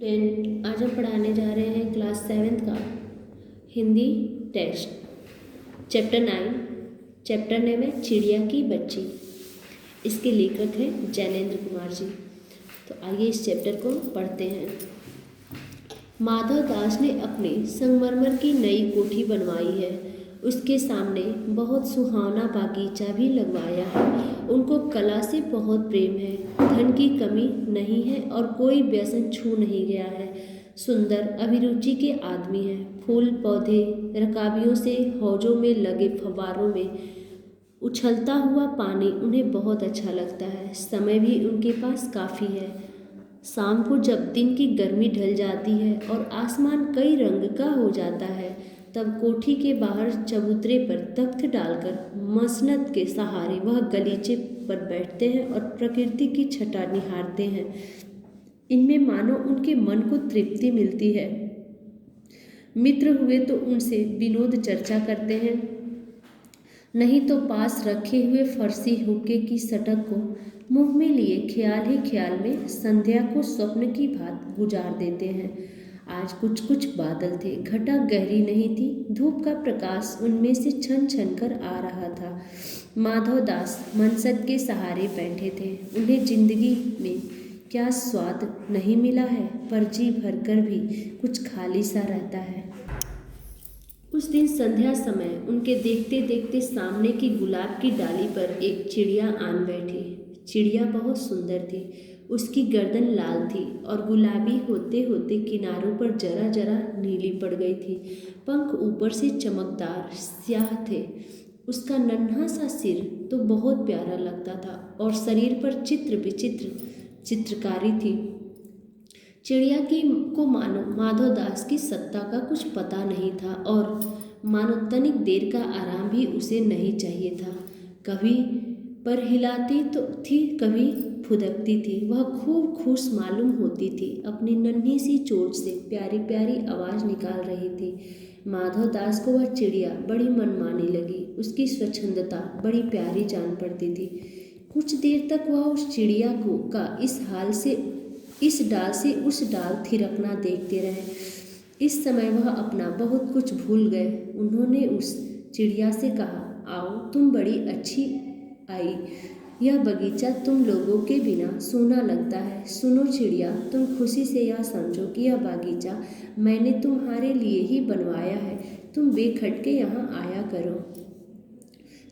Student, आज हम पढ़ाने जा रहे हैं क्लास 7th का Hindi text chapter 9। Chapter name है चिड़िया की बच्ची। इसके लेखक हैं जैनेन्द्र कुमार जी। तो आइए इस चैप्टर को पढ़ते हैं। माधव दास ने अपने संगमरमर की नई कोठी बनवाई है। उसके सामने बहुत सुहावना बागीचा भी लगवाया है। उनको कला से बहुत प्रेम है। धन की कमी नहीं है और कोई व्यसन छू नहीं गया है। सुंदर अभिरुचि के आदमी हैं। फूल पौधे रकाबियों से हौजों में लगे फव्वारों में उछलता हुआ पानी उन्हें बहुत अच्छा लगता है। समय भी उनके पास काफ़ी है। शाम को जब दिन की गर्मी ढल जाती है और आसमान कई रंग का हो जाता है, तब कोठी के बाहर चबूतरे पर तख्त डालकर मसनद के सहारे वह गलीचे पर बैठते हैं और प्रकृति की छटा निहारते हैं। इनमें मानो उनके मन को तृप्ति मिलती है। मित्र हुए तो उनसे विनोद चर्चा करते हैं, नहीं तो पास रखे हुए फर्सी हुक्के की सटक को मुंह में लिए ख्याल ही ख्याल में संध्या को स्वप्न की भांति गुजार देते हैं। आज कुछ कुछ बादल थे। घटा गहरी नहीं थी। धूप का प्रकाश उनमें से छन छन कर आ रहा था। माधव दास मनसद के सहारे बैठे थे। उन्हें जिंदगी में क्या स्वाद नहीं मिला है, पर जी भरकर भी कुछ खाली सा रहता है। उस दिन संध्या समय उनके देखते देखते सामने की गुलाब की डाली पर एक चिड़िया आन बैठी। चिड़िया बहुत सुंदर थी। उसकी गर्दन लाल थी और गुलाबी होते होते किनारों पर जरा जरा नीली पड़ गई थी। पंख ऊपर से चमकदार स्याह थे। उसका नन्हा सा सिर तो बहुत प्यारा लगता था और शरीर पर चित्र विचित्र चित्रकारी थी। चिड़िया को मानो माधव दास की सत्ता का कुछ पता नहीं था और मानो तनिक देर का आराम भी उसे नहीं चाहिए था। कभी पर हिलाती तो थी, कभी फुदकती थी। वह खूब खुश मालूम होती थी। अपनी नन्ही सी चोंच से प्यारी प्यारी आवाज़ निकाल रही थी। माधव दास को वह चिड़िया बड़ी मनमानी लगी। उसकी स्वच्छंदता बड़ी प्यारी जान पड़ती थी। कुछ देर तक वह उस चिड़िया को का इस डाल से उस डाल थिरकना देखते रहे। इस समय वह अपना बहुत कुछ भूल गए। उन्होंने उस चिड़िया से कहा, आओ, तुम बड़ी अच्छी आई। यह बगीचा तुम लोगों के बिना सूना लगता है। सुनो चिड़िया, तुम खुशी से यह समझो कि यह बागीचा मैंने तुम्हारे लिए ही बनवाया है। तुम बेखटके यहाँ आया करो।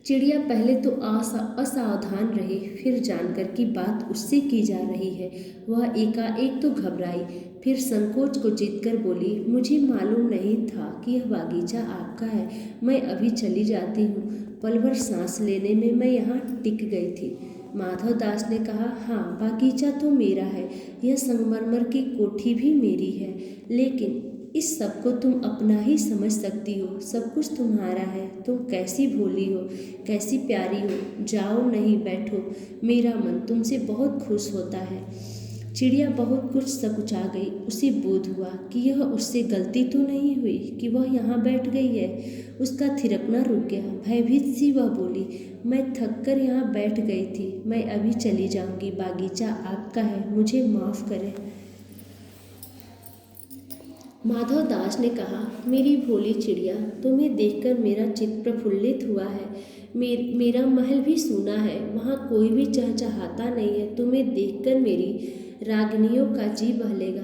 चिड़िया पहले तो असावधान रही, फिर जानकर कि बात उससे की जा रही है वह एकाएक तो घबराई, फिर संकोच को जीतकर बोली, मुझे मालूम नहीं था कि यह बागीचा आपका है। मैं अभी चली जाती हूँ। पल भर सांस लेने में मैं यहाँ टिक गई थी। माधव दास ने कहा, हाँ, बागीचा तो मेरा है। यह संगमरमर की कोठी भी मेरी है। लेकिन इस सब को तुम अपना ही समझ सकती हो। सब कुछ तुम्हारा है। तुम कैसी भोली हो, कैसी प्यारी हो। जाओ, नहीं बैठो। मेरा मन तुमसे बहुत खुश होता है। चिड़िया बहुत कुछ सकुचा गई। उसे बोध हुआ कि यह उससे गलती तो नहीं हुई कि वह यहाँ बैठ गई है। उसका थिरकना रुक गया। भयभीत सी वह बोली, मैं थक कर यहाँ बैठ गई थी। मैं अभी चली जाऊँगी। बागीचा आपका है। मुझे माफ़ करें। माधव दास ने कहा, मेरी भोली चिड़िया, तुम्हें देखकर मेरा चित्त प्रफुल्लित हुआ है। मेरा महल भी सूना है। वहाँ कोई भी चहचहाता नहीं है। तुम्हें देखकर मेरी रागिनियों का जी बहलेगा।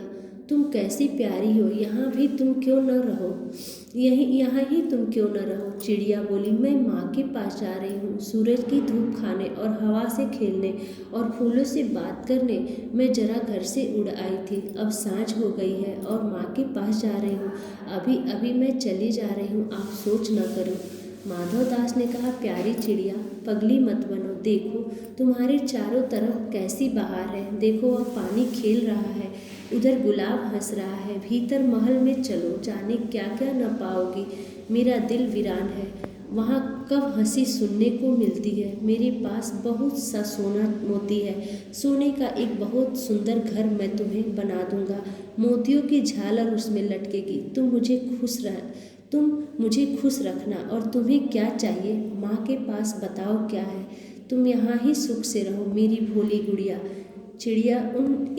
तुम कैसी प्यारी हो। यहाँ भी तुम क्यों न रहो। यहाँ ही तुम क्यों न रहो। चिड़िया बोली, मैं माँ के पास जा रही हूँ। सूरज की धूप खाने और हवा से खेलने और फूलों से बात करने मैं जरा घर से उड़ आई थी। अब सांझ हो गई है और माँ के पास जा रही हूँ। अभी अभी मैं चली जा रही हूँ। आप सोच न करो। माधव दास ने कहा, प्यारी चिड़िया, पगली मत बनो। देखो तुम्हारे चारों तरफ कैसी बहार है। देखो वह पानी खेल रहा है, उधर गुलाब हंस रहा है। भीतर महल में चलो, जाने क्या क्या न पाओगी। मेरा दिल वीरान है। वहाँ कब हंसी सुनने को मिलती है। मेरे पास बहुत सा सोना मोती है। सोने का एक बहुत सुंदर घर मैं तुम्हें बना दूंगा। मोतियों की झालर उसमें लटकेगी। तुम मुझे खुश रखना। और तुम्हें क्या चाहिए माँ के पास बताओ क्या है। तुम यहाँ ही सुख से रहो मेरी भोली गुड़िया। चिड़िया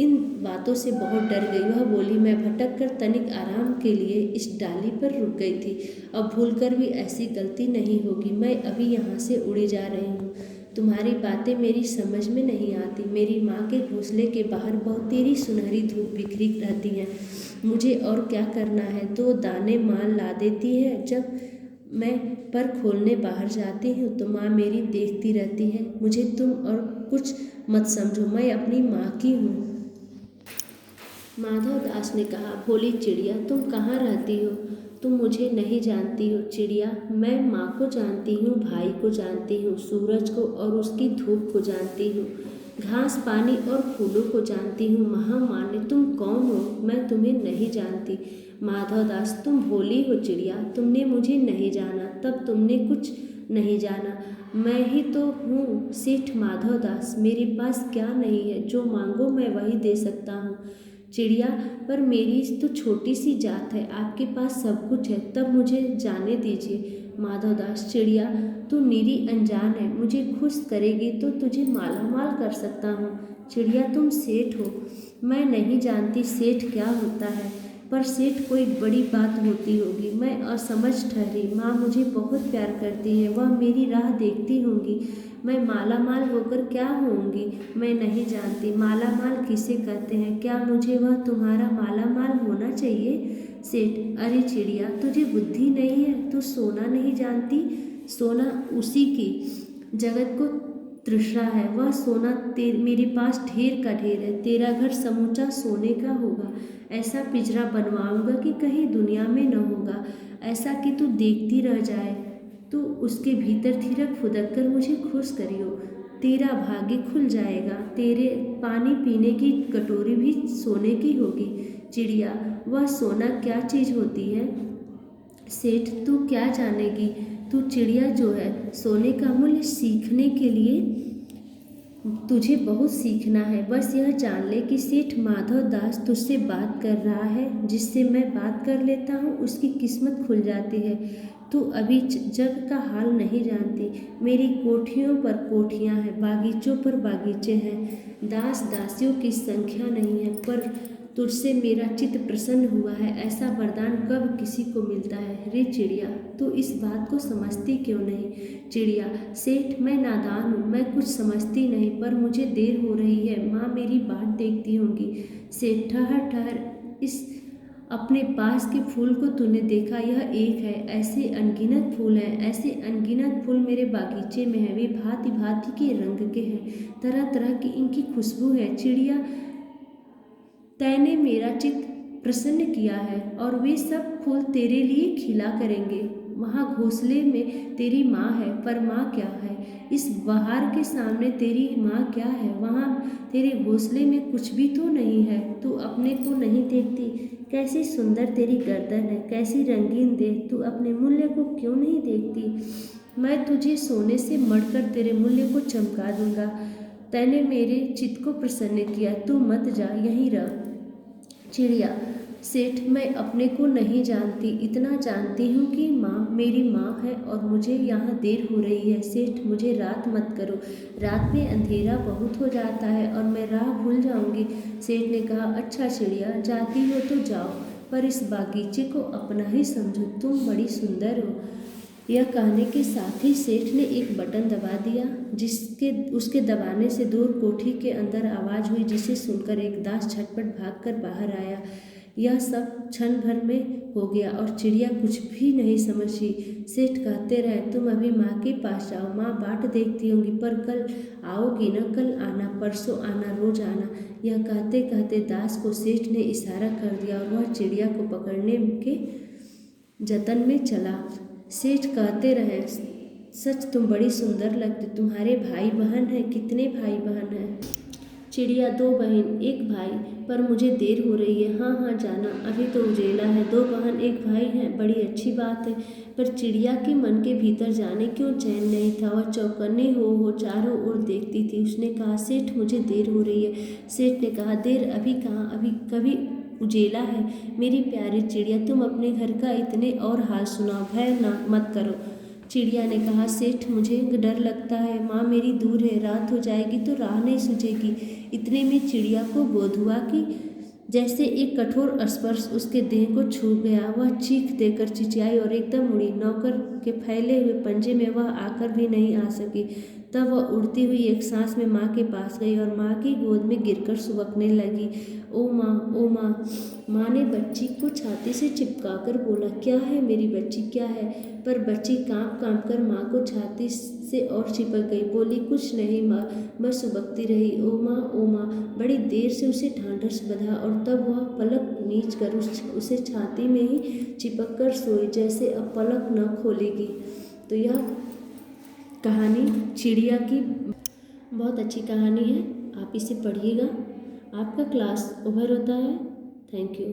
इन बातों से बहुत डर गई। वह बोली, मैं भटक कर तनिक आराम के लिए इस डाली पर रुक गई थी। अब भूलकर भी ऐसी गलती नहीं होगी। मैं अभी यहाँ से उड़ी जा रही हूँ। तुम्हारी बातें मेरी समझ में नहीं आती। मेरी माँ के घोंसले के बाहर बहुत तेरी सुनहरी धूप बिखरी रहती है। मुझे और क्या करना है? 2 दाने माँ ला देती है। जब मैं पर खोलने बाहर जाती हूँ तो माँ मेरी देखती रहती है। मुझे तुम और कुछ मत समझो, मैं अपनी माँ की हूँ। माधव दास ने कहा, भोली चिड़िया, तुम कहाँ रहती हो? तुम मुझे नहीं जानती हो चिड़िया। मैं माँ को जानती हूँ, भाई को जानती हूँ, सूरज को और उसकी धूप को जानती हूँ, घास पानी और फूलों को जानती हूँ। महामान्य, तुम कौन हो? मैं तुम्हें नहीं जानती। माधव दास, तुम भोली हो चिड़िया। तुमने मुझे नहीं जाना, तब तुमने कुछ नहीं जाना। मैं ही तो हूँ सेठ माधव दास। मेरे पास क्या नहीं है? जो मांगो मैं वही दे सकता हूँ चिड़िया, पर मेरी तो छोटी सी जात है, आपके पास सब कुछ है, तब मुझे जाने दीजिए। माधव दास, चिड़िया, तू निरी अनजान है। मुझे खुश करेगी तो तुझे मालामाल कर सकता हूँ। चिड़िया, तुम सेठ हो। मैं नहीं जानती सेठ क्या होता है, पर सेठ कोई बड़ी बात होती होगी। मैं असमझ ठहरी। माँ मुझे बहुत प्यार करती है, वह मेरी राह देखती होंगी। मैं मालामाल होकर क्या होऊंगी? मैं नहीं जानती मालामाल किसे कहते हैं। क्या मुझे वह तुम्हारा मालामाल होना चाहिए? सेठ, अरे चिड़िया, तुझे बुद्धि नहीं है? तू सोना नहीं जानती? सोना उसी की जगत को तृष्णा है। वह सोना मेरे पास ढेर का ढेर है। तेरा घर समूचा सोने का होगा। ऐसा पिंजरा बनवाऊंगा कि कहीं दुनिया में न होगा, ऐसा कि तू देखती रह जाए। तू उसके भीतर थिरक फुदक कर मुझे खुश करियो। तेरा भाग्य खुल जाएगा। तेरे पानी पीने की कटोरी भी सोने की होगी। चिड़िया, वह सोना क्या चीज़ होती है? सेठ, तू क्या जानेगी? तू चिड़िया जो है, सोने का मूल्य सीखने के लिए तुझे बहुत सीखना है। बस यह जान ले कि सेठ माधव दास तुझसे बात कर रहा है। जिससे मैं बात कर लेता हूँ उसकी किस्मत खुल जाती है। तू अभी जग का हाल नहीं जानती। मेरी कोठियों पर कोठियाँ हैं, बागीचों पर बागीचे हैं, दास दासियों की संख्या नहीं है, पर तुझसे मेरा चित्त प्रसन्न हुआ है। ऐसा वरदान कब किसी को मिलता है? रे चिड़िया, तू इस बात को समझती क्यों नहीं? चिड़िया, सेठ, मैं नादान हूँ, मैं कुछ समझती नहीं, पर मुझे देर हो रही है। माँ मेरी बाट देखती होंगी। सेठ, ठहर ठहर, इस अपने पास के फूल को तूने देखा? यह एक है, ऐसे अनगिनत फूल हैं, ऐसे अनगिनत फूल मेरे बागीचे में हैं। वे भांति भांति के रंग के हैं, तरह तरह की इनकी खुशबू है। चिड़िया, तैने मेरा चित्त प्रसन्न किया है और वे सब फूल तेरे लिए खिला करेंगे। वहाँ घोंसले में तेरी माँ है, पर माँ क्या है? इस बहार के सामने तेरी माँ क्या है? वहाँ तेरे घोंसले में कुछ भी तो नहीं है। तू अपने को नहीं देखती? कैसी सुंदर तेरी गर्दन है, कैसी रंगीन देह। तू अपने मूल्य को क्यों नहीं देखती? मैं तुझे सोने से मढ़कर तेरे मूल्य को चमका दूंगा। तैने मेरे चित्त को प्रसन्न किया, तू मत जा, यहीं रह। चिड़िया, सेठ, मैं अपने को नहीं जानती, इतना जानती हूँ कि माँ मेरी माँ है और मुझे यहाँ देर हो रही है। सेठ, मुझे रात मत करो, रात में अंधेरा बहुत हो जाता है और मैं राह भूल जाऊँगी। सेठ ने कहा, अच्छा चिड़िया, जाती हो तो जाओ, पर इस बागीचे को अपना ही समझो, तुम बड़ी सुंदर हो। यह कहने के साथ ही सेठ ने एक बटन दबा दिया, जिसके उसके दबाने से दूर कोठी के अंदर आवाज़ हुई, जिसे सुनकर एक दास झटपट भागकर बाहर आया। यह सब क्षण भर में हो गया और चिड़िया कुछ भी नहीं समझी। सेठ कहते रहे, तुम अभी माँ के पास जाओ, माँ बाट देखती होंगी, पर कल आओगी ना? कल आना, परसों आना, रोज आना। यह कहते कहते दास को सेठ ने इशारा कर दिया और वह चिड़िया को पकड़ने के जतन में चला। सेठ कहते रहे, सच तुम बड़ी सुंदर लगती। तुम्हारे भाई बहन हैं? कितने भाई बहन हैं? चिड़िया, 2 बहन 1 भाई, पर मुझे देर हो रही है। हाँ हाँ जाना, अभी तो उजेला है। 2 बहन 1 भाई हैं, बड़ी अच्छी बात है। पर चिड़िया के मन के भीतर जाने क्यों चैन नहीं था। वह चौकन्नी हो चारों ओर देखती थी। उसने कहा, सेठ, मुझे देर हो रही है। सेठ ने कहा, देर अभी कहाँ, अभी कभी उजेला है। मेरी प्यारी चिड़िया, तुम अपने घर का इतने और हाल सुनाओ, भय ना मत करो। चिड़िया ने कहा, सेठ मुझे डर लगता है, माँ मेरी दूर है, रात हो जाएगी तो राह नहीं सूझेगी। इतने में चिड़िया को बोध हुआ कि जैसे एक कठोर स्पर्श उसके देह को छू गया। वह चीख देकर चिचियाई और एकदम उड़ी। नौकर के फैले हुए पंजे में वह आकर भी नहीं आ सकी। तब वह उड़ती हुई एक सांस में माँ के पास गई और माँ की गोद में गिरकर सुबकने लगी। ओ माँ, ओ माँ। माँ ने बच्ची को छाती से चिपकाकर बोला, क्या है मेरी बच्ची, क्या है? पर बच्ची कांप कांप कर माँ को छाती से और चिपक गई। बोली, कुछ नहीं माँ, बस सुबकती रही। ओ माँ, ओ माँ। बड़ी देर से उसे ढांढस बंधा और तब वह पलक नीच कर उसे छाती में ही चिपक कर सोई, जैसे अब पलक न खोलेगी। तो यह कहानी चिड़िया की बहुत अच्छी कहानी है। आप इसे पढ़िएगा। आपका क्लास ओवर होता है। Thank you.